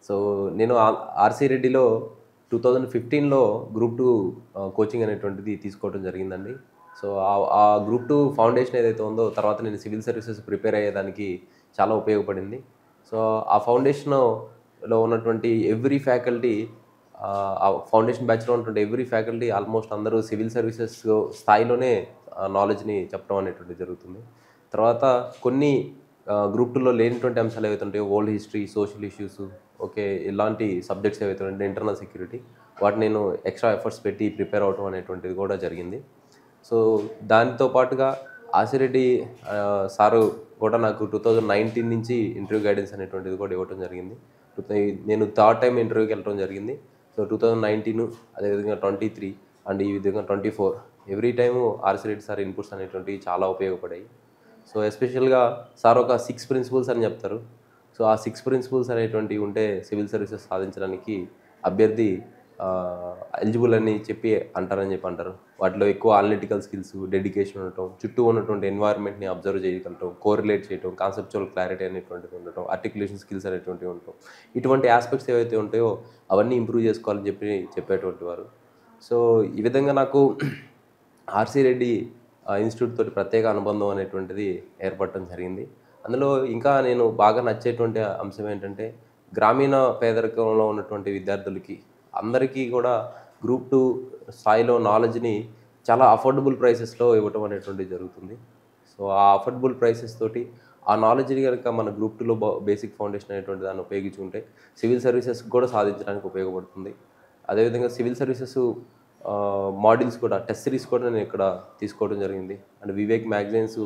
So నేను RC రెడ్డిలో 2015లో group 2 coaching అనేటువంటిది తీసుకోవడం జరిగిందండి. సో ఆ గ్రూప్ 2 ఫౌండేషన్ ఏదైతే ఉందో తర్వాత నేను సివిల్ సర్వీసెస్ ప్రిపేర్ అయ్యేదానికి చాలా ఉపయోగపడింది. సో ఆ ఫౌండేషన్‌లో ఉన్నటువంటి ఎవ్రీ ఫ్యాకల్టీ ఆ ఫౌండేషన్ బ్యాచ్‌లో ఉన్నటువంటి ఎవ్రీ ఫ్యాకల్టీ ఆల్మోస్ట్ అందరూ సివిల్ సర్వీసెస్ స్థాయిలోనే నాలెడ్జ్‌ని చెప్పడం అనేటువంటిది జరుగుతుంది. తర్వాత కొన్ని గ్రూప్ 2లో లేనటువంటి అంశాలు ఏవైతే ఉంటాయో world history, social issues okay. ఇలాంటి సబ్జెక్ట్స్ ఏవైతే ఉంటాయో ఇంటర్నల్ సెక్యూరిటీ వాటిని నేను ఎక్స్‌ట్రా ఎఫర్ట్స్ పెట్టి ప్రిపేర్ అవ్వటం అనేటువంటిది కూడా జరిగింది. సో దానితో పాటుగా ఆసిరెడ్డి సారు కూడా నాకు 2019 నుంచి ఇంటర్వ్యూ గైడెన్స్ అనేటువంటిది కూడా ఇవ్వటం జరిగింది. నేను థర్డ్ టైమ్ ఇంటర్వ్యూకి వెళ్ళటం జరిగింది. సో 2019 అదేవిధంగా 23 అండ్ ఈ విధంగా 24 every time R C Reddy sir inputs అనేటువంటివి చాలా ఉపయోగపడాయి. సో ఎస్పెషల్‌గా సార్ ఒక 6 ప్రిన్సిపల్స్ అని చెప్తారు. సో ఆ 6 ప్రిన్సిపల్స్ అనేటువంటివి ఉంటే సివిల్ సర్వీసెస్ సాధించడానికి అభ్యర్థి ఎలిజిబుల్ అని చెప్పి అంటారని చెప్పి అంటారు. వాటిలో ఎక్కువ అనలిటికల్ స్కిల్స్, డెడికేషన్ ఉండటం, చుట్టూ ఉన్నటువంటి ఎన్వైర్న్మెంట్‌ని అబ్జర్వ్ చేయగలటం, కోరిలేట్ చేయటం, కాన్సెప్చువల్ క్లారిటీ అనేటువంటిది ఉండటం, ఆర్టిక్యులేషన్ స్కిల్స్ అనేటువంటివి ఉండటం. ఇటువంటి యాస్పెక్ట్స్ ఏవైతే ఉంటాయో అవన్నీ ఇంప్రూవ్ చేసుకోవాలని చెప్పి చెప్పేటువంటి వారు. సో ఈ విధంగా నాకు ఆర్‌సీ రెడ్డి ఇన్‌స్టిట్యూట్ తోటి ప్రత్యేక అనుబంధం అనేటువంటిది ఏర్పడటం జరిగింది. అందులో ఇంకా నేను బాగా నచ్చేటువంటి అంశం ఏంటంటే, గ్రామీణ పేదరికంలో ఉన్నటువంటి విద్యార్థులకి అందరికీ కూడా గ్రూప్ 2 స్థాయిలో నాలెడ్జ్‌ని చాలా అఫోర్డబుల్ ప్రైసెస్‌లో ఇవ్వటం అనేటువంటిది జరుగుతుంది. సో, ఆ అఫోర్డబుల్ ప్రైసెస్ తోటి ఆ నాలెడ్జ్‌ని గనుక మన గ్రూప్ 2లో బేసిక్ ఫౌండేషన్ అనేటువంటి దాన్ని ఉపయోగించుకుంటే సివిల్ సర్వీసెస్ కూడా సాధించడానికి ఉపయోగపడుతుంది. అదేవిధంగా సివిల్ సర్వీసెస్ మాడ్యూల్స్ కూడా టెస్ట్ సిరీస్ కూడా నేను ఇక్కడ తీసుకోవడం జరిగింది. అండ్ వివేక్ మ్యాగజైన్స్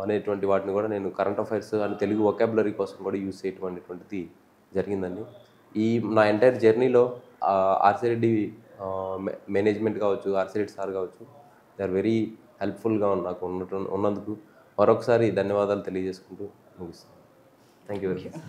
అనేటువంటి వాటిని కూడా నేను current affairs and Telugu vocabulary కోసం కూడా యూజ్ చేయటం అనేటువంటిది జరిగిందండి. ఈ నా ఎంటైర్ జర్నీలో ఆర్‌సీ రెడ్డి మేనేజ్మెంట్ కావచ్చు, ఆర్‌సీ రెడ్డి సార్ కావచ్చు, దే ఆర్ వెరీ హెల్ప్‌ఫుల్‌గా నాకు ఉన్నందుకు మరొకసారి ధన్యవాదాలు తెలియజేసుకుంటూ ముగిస్తున్నాను. Thank you very much.